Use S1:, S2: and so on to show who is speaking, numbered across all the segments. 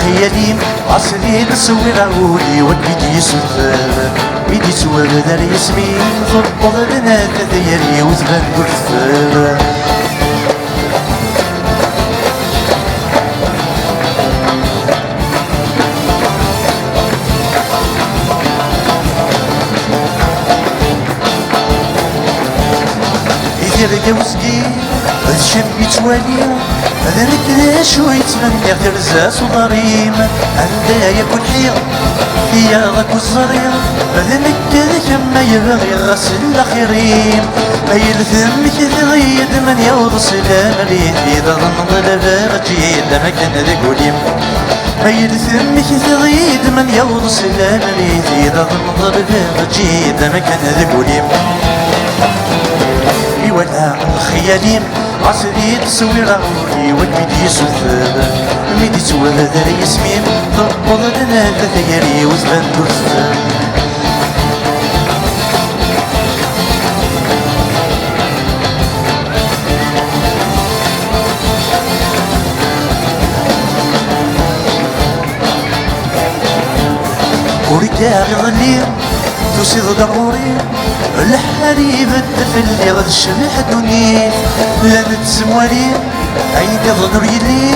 S1: خيالي عصري نسوي راولي وكبيدي سوثر بيدي سوى بدر يسمي ضبط بنات ديالي وزبان قرثر يرقى وسقي هذا الشاب يتوالي هذا نكذا شو يتمنى ترزاس وضريم عنده يكون حير فيا غاك والزرير هذا نكذا كما يبغي غسل الأخيرين ما يلثم كذغيد من يوضس الأمرين إذا ظن ظلبا جيد ما كان ذاك وليم ما يلثم كذغيد من يوضس الأمرين إذا ظن ظلبا جيد ما كان ذاك وليم ولا خيالي عصري تسوي راولي والميدي سوثر الميدي سوى هذا يسمين ضبط لنا ثياري وزبان ترثر ورجع يغلي توصي ضروري الحريب الدفل يغد الشمح الدنيا لا نتسموالي عيد ظنر يلي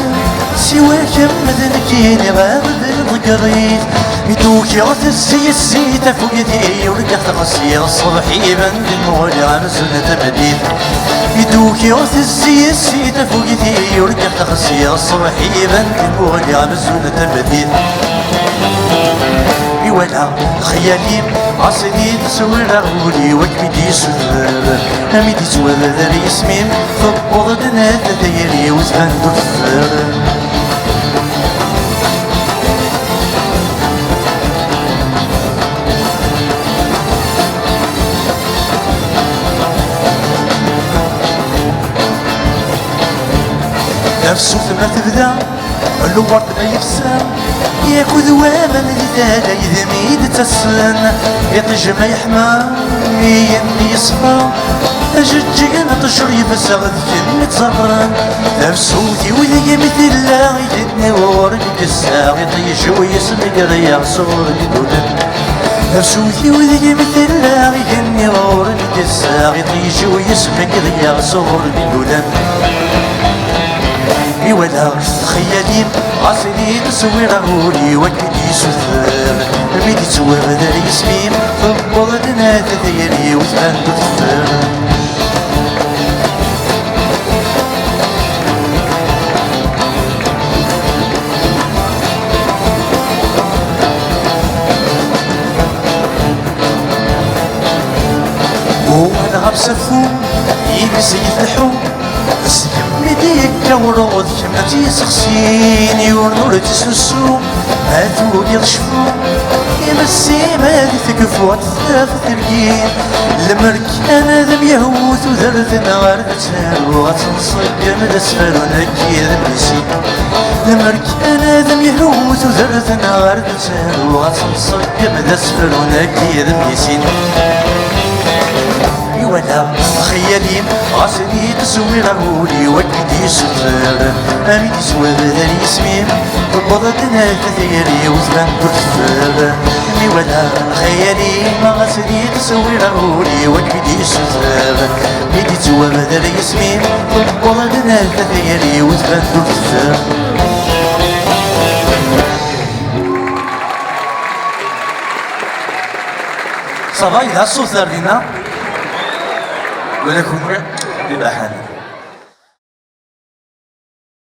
S1: سوا كم ذنكيني غاب بالضقريت يدوك يغث السيسيت فوق يدي ورقع تغسي الصبح يبان المولي عمزنا تبديد يدوك يغث السيسيت فوق يدي ورقع تغسي الصبح يبان المولي عمزنا تبديد ولا خيالي عصري تسوي راولي وكبيدي سوثر ميدي سوى ذا يسمين ضبط لنا ثياري وزبان ترثر نفسه ثم تبدا الورد ما يفسر ياخذ وامن ذا يذميد تسلن يطج ما يحمى يني يصفى أججين تشري فسغد كن تزرن نفسوتي وذي مثل لا يدني ورد الساغ يطيش ويسمي قرية صور يدودن نفسوتي وذي مثل لا يدني ورد الساغ يطيش ويسمي قرية صور يدودن ولا خيالي عصري تسوي راولي وكبيدي سوثر الميدي تسوى هذا يسمين ضبط لنا ثياري وزبان ترثر وأنا غبسفو يمسي يفلحو بس يديك كورود كما تيسخسين يورنور تسلسو هاتو يضشفو يمسي ما تكفو تثاف ترقين المرك انا ذم يهوث وذرثنا غارتان وغتنصق من اسفل ونكي ذم يسين المرك انا ذم يهوث وذرثنا غارتان وغتنصق من اسفل ونكي ذم يسين ولا خيالي عصري تسوي راولي وكبيدي سوثر أميدي سوى ذا يسمين ضبط لنا ثياري وزبان ترثر ولا خيالي عصري تسوي راولي وكبيدي سوثر أميدي سوى ذا يسمين ضبط لنا ثياري وزبان ترثر صبايا السوثر لنا ولكم ببحث